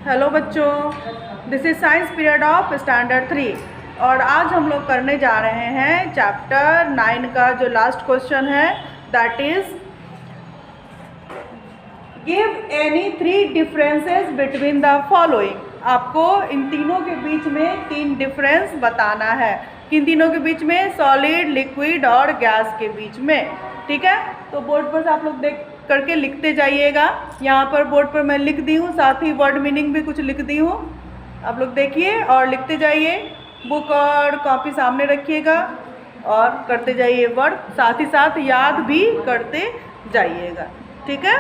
Hello बच्चों, this is science period of standard 3 और आज हम लोग करने जा रहे हैं चैप्टर 9 का जो लास्ट क्वेश्चन है, that is give any 3 differences between the following. आपको इन तीनों के बीच में 3 डिफरेंस बताना है। किन तीनों के बीच में? सॉलिड, लिक्विड और गैस के बीच में। ठीक है, तो बोर्ड पर से आप लोग देख करके लिखते जाइएगा। यहाँ पर बोर्ड पर मैं लिख दी हूँ, साथ ही वर्ड मीनिंग भी कुछ लिख दी हूँ। आप लोग देखिए और लिखते जाइए। बुक और कॉपी सामने रखिएगा और करते जाइए वर्ड, साथ ही साथ याद भी करते जाइएगा। ठीक है।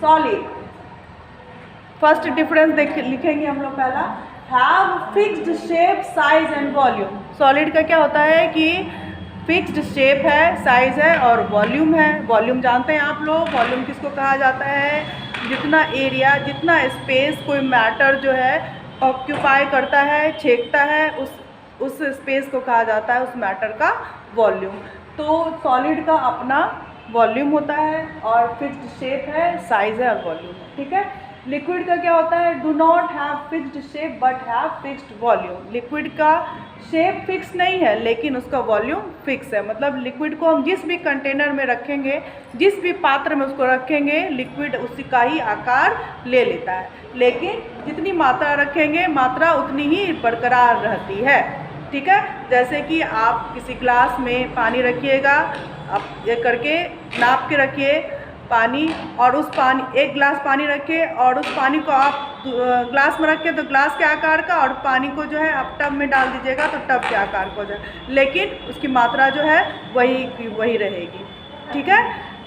सॉलिड, फर्स्ट डिफरेंस लिखेंगे हम लोग। पहला, have fixed shape, size and volume. Solid का क्या होता है कि फिक्स्ड शेप है, साइज है और वॉल्यूम है। वॉल्यूम जानते हैं आप लोग, वॉल्यूम किसको कहा जाता है? जितना एरिया, जितना स्पेस कोई मैटर जो है ऑक्यूपाई करता है, छेकता है, उस स्पेस को कहा जाता है उस मैटर का वॉल्यूम। तो सॉलिड का अपना वॉल्यूम होता है और फिक्स्ड शेप है, साइज है और वॉल्यूम है। ठीक है। लिक्विड का क्या होता है? Do not have fixed shape but have fixed volume. Liquid का शेप फिक्स नहीं है लेकिन उसका वॉल्यूम फिक्स है। मतलब लिक्विड को हम जिस भी कंटेनर में रखेंगे, जिस भी पात्र में उसको रखेंगे, लिक्विड उसी का ही आकार ले लेता है, लेकिन जितनी मात्रा रखेंगे मात्रा उतनी ही बरकरार रहती है। ठीक है। जैसे कि आप किसी ग्लास में पानी रखिएगा, आप ये करके नाप के रखिए पानी, और उस पानी, एक गिलास पानी रखिए और उस पानी को आप ग्लास में रखें तो ग्लास के आकार का, और पानी को जो है आप टब में डाल दीजिएगा तो टब के आकार का हो जाए, लेकिन उसकी मात्रा जो है वही रहेगी। ठीक है।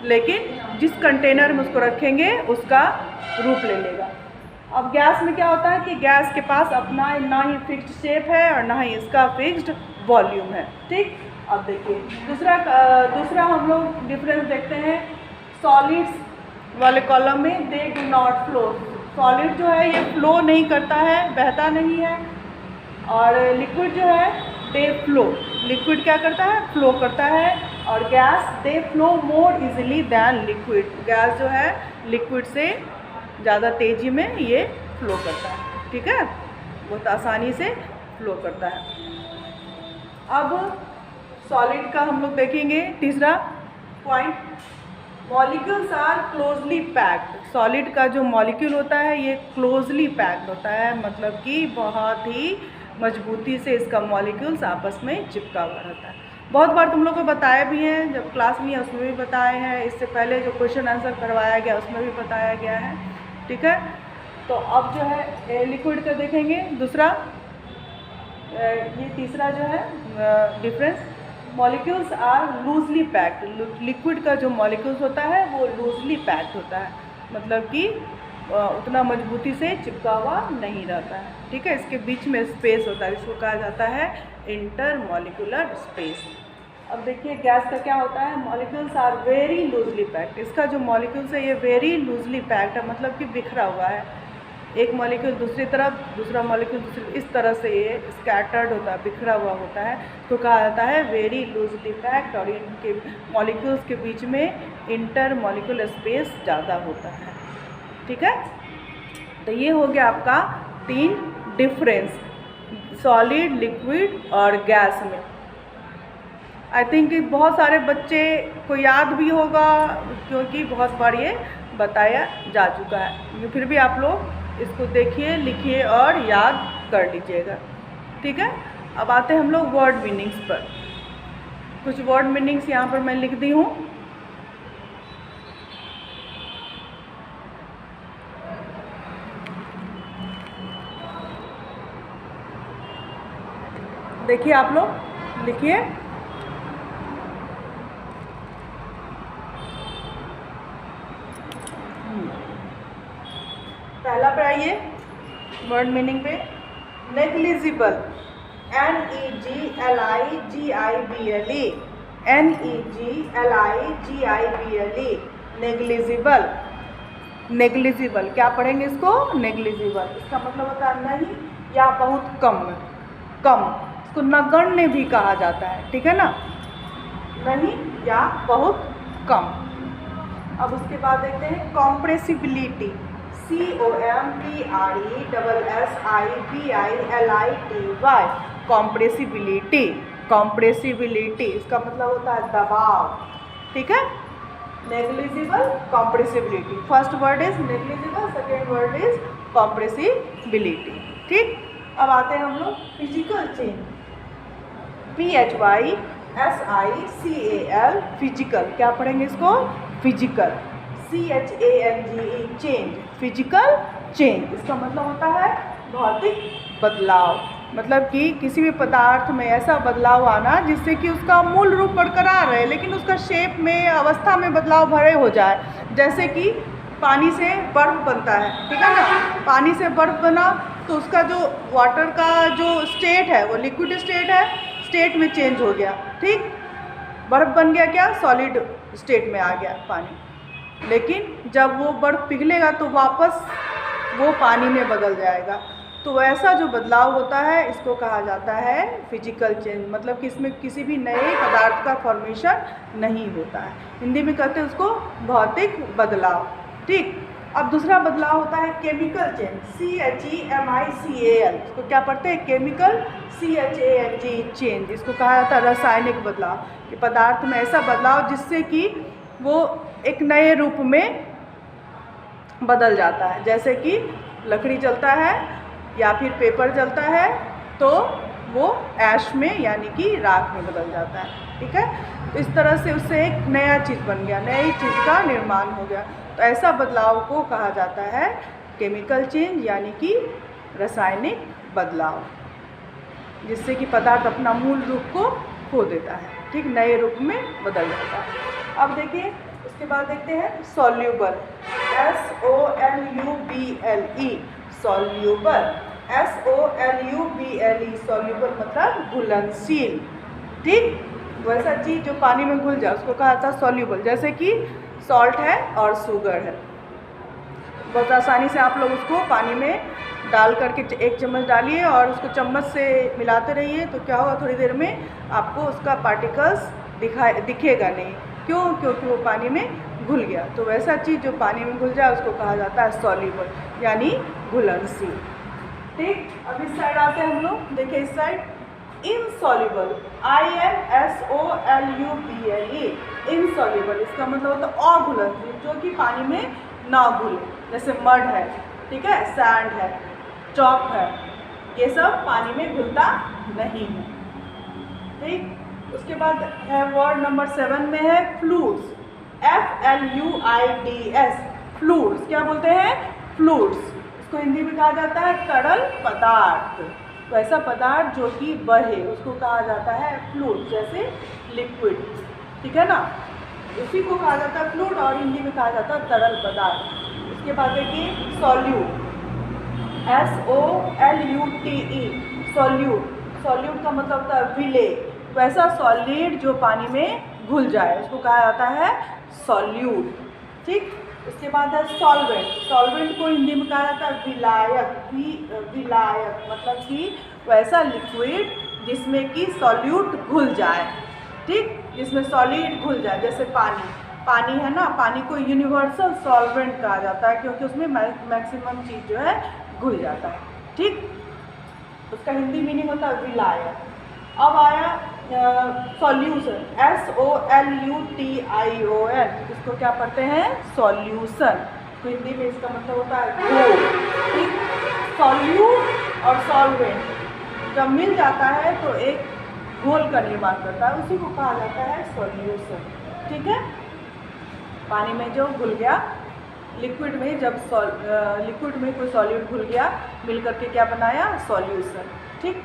लेकिन जिस कंटेनर में उसको रखेंगे उसका रूप ले लेगा। अब गैस में क्या होता है कि गैस के पास अपना ना ही फिक्स्ड शेप है और ना ही इसका फिक्स्ड वॉल्यूम है। ठीक। अब देखिए दूसरा हम लोग डिफरेंस देखते हैं। सॉलिड्स वाले कॉलम में, they do not flow. Solid जो है ये फ्लो नहीं करता है, बहता नहीं है, और लिक्विड जो है दे फ्लो। लिक्विड क्या करता है? फ्लो करता है। और gas, they flow more easily than liquid. Gas जो है लिक्विड से ज़्यादा तेज़ी में ये फ्लो करता है। ठीक है, बहुत आसानी से फ्लो करता है। अब सॉलिड का हम लोग देखेंगे तीसरा point, molecules are closely packed. Solid का जो मॉलिक्यूल होता है ये क्लोजली पैक्ड होता है, मतलब कि बहुत ही मजबूती से इसका मॉलिक्यूल्स आपस में चिपका हुआ रहता है। बहुत बार तुम लोग को बताया भी है, जब क्लास में उसमें भी बताए हैं, इससे पहले जो क्वेश्चन आंसर करवाया गया उसमें भी बताया गया है। ठीक है। तो अब जो है लिक्विड का देखेंगे दूसरा, ये तीसरा जो है difference, molecules are loosely packed. Liquid का जो मॉलिक्यूल्स होता है वो लूजली पैक्ड होता है, मतलब कि उतना मजबूती से चिपका हुआ नहीं रहता है। ठीक है। इसके बीच में स्पेस होता है, इसको कहा जाता है इंटरमॉलिक्यूलर स्पेस। अब देखिए गैस का क्या होता है, molecules are very loosely packed. इसका जो मॉलिक्यूल्स है ये वेरी लूजली पैक्ड है, मतलब कि बिखरा हुआ है। एक मॉलिक्यूल दूसरी तरफ, दूसरा मॉलिक्यूल दूसरी, इस तरह से ये स्कैटर्ड होता है, बिखरा हुआ होता है, तो कहा जाता है वेरी लूजली पैक्ड। और इनके मॉलिक्यूल्स के बीच में इंटर मॉलिक्यूलर स्पेस ज़्यादा होता है। ठीक है। तो ये हो गया आपका 3 डिफरेंस सॉलिड, लिक्विड और गैस में। आई थिंक बहुत सारे बच्चे को याद भी होगा क्योंकि बहुत बार ये बताया जा चुका है, फिर भी आप लोग इसको देखिए, लिखिए और याद कर लीजिएगा। ठीक है। अब आते हैं हम लोग वर्ड मीनिंग्स पर। कुछ वर्ड मीनिंग्स यहाँ पर मैं लिख दी हूँ। देखिए आप लोग लिखिए। पहला पे आइए वर्ड मीनिंग पे, negligible, NEGLIGIBLE, NEGLIGIBLE, negligible. Negligible क्या पढ़ेंगे इसको? नेग्लिजिबल। इसका मतलब होता है नहीं या बहुत कम। कम, इसको नगण्य भी कहा जाता है। ठीक है ना, नहीं या बहुत कम। अब उसके बाद देखते हैं कॉम्प्रेसिबिलिटी, COMPRESSIBILITY, कॉम्प्रेसिबिलिटी। कॉम्प्रेसिबिलिटी इसका मतलब होता है दबाव, ठीक है। Negligible, compressibility, first word is negligible, second word is compressibility, ठीक। अब आते हैं हम लोग फिजिकल चेंज, PHYSICAL, फिजिकल। क्या पढ़ेंगे इसको? Physical. CHANGE, change, physical change. इसका मतलब होता है भौतिक बदलाव, मतलब कि किसी भी पदार्थ में ऐसा बदलाव आना जिससे कि उसका मूल रूप बरकरार रहे लेकिन उसका शेप में, अवस्था में बदलाव भरे हो जाए। जैसे कि पानी से बर्फ़ बनता है, ठीक है ना। पानी से बर्फ़ बना तो उसका जो वाटर का जो स्टेट है वो लिक्विड स्टेट है, स्टेट में चेंज हो गया, ठीक। बर्फ़ बन गया, क्या, सॉलिड स्टेट में आ गया पानी। लेकिन जब वो बर्फ़ पिघलेगा तो वापस वो पानी में बदल जाएगा। तो ऐसा जो बदलाव होता है इसको कहा जाता है फिजिकल चेंज, मतलब कि इसमें किसी भी नए पदार्थ का फॉर्मेशन नहीं होता है। हिंदी में कहते हैं उसको भौतिक बदलाव, ठीक। अब दूसरा बदलाव होता है केमिकल चेंज, CHEMICAL, इसको क्या पढ़ते हैं? Chemical, CHANG, change. इसको कहा जाता है रासायनिक बदलाव, कि पदार्थ में ऐसा बदलाव जिससे कि वो एक नए रूप में बदल जाता है। जैसे कि लकड़ी जलता है या फिर पेपर जलता है तो वो ऐश में यानी कि राख में बदल जाता है, ठीक है। तो इस तरह से उससे एक नया चीज़ बन गया, नई चीज़ का निर्माण हो गया। तो ऐसा बदलाव को कहा जाता है केमिकल चेंज, यानी कि रासायनिक बदलाव, जिससे कि पदार्थ अपना मूल रूप को खो देता है, ठीक, नए रूप में बदल जाता है। अब देखिए उसके बाद देखते हैं soluble, SOLUBLE, soluble, SOLUBLE, soluble मतलब घुलनशील, ठीक। वैसा चीज़ जो पानी में घुल जाए उसको कहा जाता है सॉल्यूबल। जैसे कि सॉल्ट है और शुगर है, बहुत आसानी से आप लोग उसको पानी में डाल करके एक चम्मच डालिए और उसको चम्मच से मिलाते रहिए, तो क्या होगा, थोड़ी देर में आपको उसका पार्टिकल्स दिखेगा नहीं। क्यों? क्योंकि वो पानी में घुल गया। तो वैसा चीज़ जो पानी में घुल जाए उसको कहा जाता है सॉल्यूबल, यानी घुलनशील, ठीक। अब इस साइड आते हैं हम लोग, देखिए इस साइड इनसॉल्यूबल, INSOLUBLE, इनसॉल्यूबल, इसका मतलब होता है अघुलनशील, जो कि पानी में ना घुले। जैसे मड है, ठीक है, सैंड है, चॉक है, ये सब पानी में घुलता नहीं है, ठीक। उसके बाद है वर्ड नंबर 7 में है फ्लूइड्स, FLUIDS, फ्लूइड्स। क्या बोलते हैं? फ्लूइड्स। इसको हिंदी में कहा जाता है तरल पदार्थ। तो ऐसा पदार्थ जो कि बहे उसको कहा जाता है फ्लूइड, जैसे लिक्विड, ठीक है ना, उसी को कहा जाता है फ्लूइड और हिंदी में कहा जाता है तरल पदार्थ। उसके बाद देखिए सॉल्यूट, SOLUTE, सॉल्यूट। सॉल्यूट का मतलब होता है विले, वैसा सॉलिड जो पानी में घुल जाए उसको कहा जाता है सॉल्यूट, ठीक। उसके बाद है सॉल्वेंट, सॉल्वेंट को हिंदी में कहा जाता है विलायक, विलायक मतलब कि वैसा लिक्विड जिसमें कि सॉल्यूट घुल जाए, ठीक, जिसमें सॉलिड घुल जाए। जैसे पानी, पानी है ना, पानी को यूनिवर्सल सॉल्वेंट कहा जाता है क्योंकि उसमें मैक्सिमम चीज़ जो है घुल जाता है, ठीक। उसका हिंदी मीनिंग होता है विलायक। अब आया सॉल्यूशन, SOLUTION, इसको क्या पढ़ते हैं? सॉल्यूशन। तो हिंदी में इसका मतलब होता है घोल, ठीक। सॉल्यूट और सॉल्वेंट जब मिल जाता है तो एक घोल का निर्माण करता है, उसी को कहा जाता है सॉल्यूशन, ठीक है। पानी में जो घुल गया, लिक्विड में जब लिक्विड में कोई सॉल्यूट घुल गया, मिल करके क्या बनाया? सॉल्यूशन, ठीक।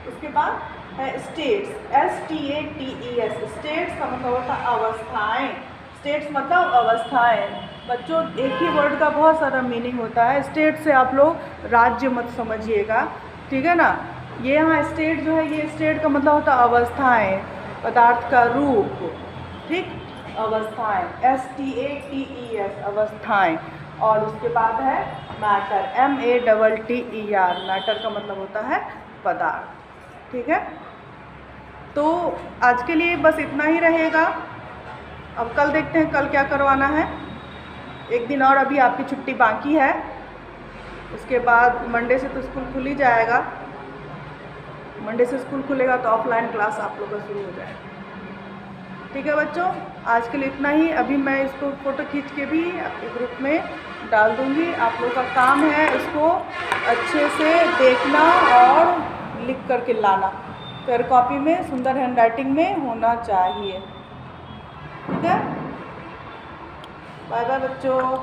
उसके बाद है स्टेट्स, STATES, स्टेट्स का मतलब होता है अवस्थाएं। स्टेट्स मतलब अवस्थाएं। बच्चों एक ही वर्ड का बहुत सारा मीनिंग होता है। स्टेट से आप लोग राज्य मत समझिएगा, ठीक है ना। ये यहाँ स्टेट जो है, ये स्टेट का मतलब होता है अवस्थाएं, पदार्थ का रूप, ठीक, अवस्थाएं, STATES, अवस्थाएं। और उसके बाद है मैटर, MATTER, मैटर का मतलब होता है पदार्थ, ठीक है। तो आज के लिए बस इतना ही रहेगा। अब कल देखते हैं कल क्या करवाना है। एक दिन और अभी आपकी छुट्टी बाकी है, उसके बाद मंडे से तो स्कूल खुल ही जाएगा। मंडे से स्कूल खुलेगा तो ऑफलाइन क्लास आप लोग का शुरू हो जाएगा। ठीक है बच्चों, आज के लिए इतना ही। अभी मैं इसको फ़ोटो खींच के भी आपके ग्रुप में डाल दूँगी। आप लोग का काम है इसको अच्छे से देखना और लिख करके लाना। फेयर कॉपी में सुंदर हैंडराइटिंग में होना चाहिए। ठीक है, बाय बाय बच्चों,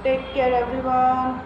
टेक केयर एवरीवन।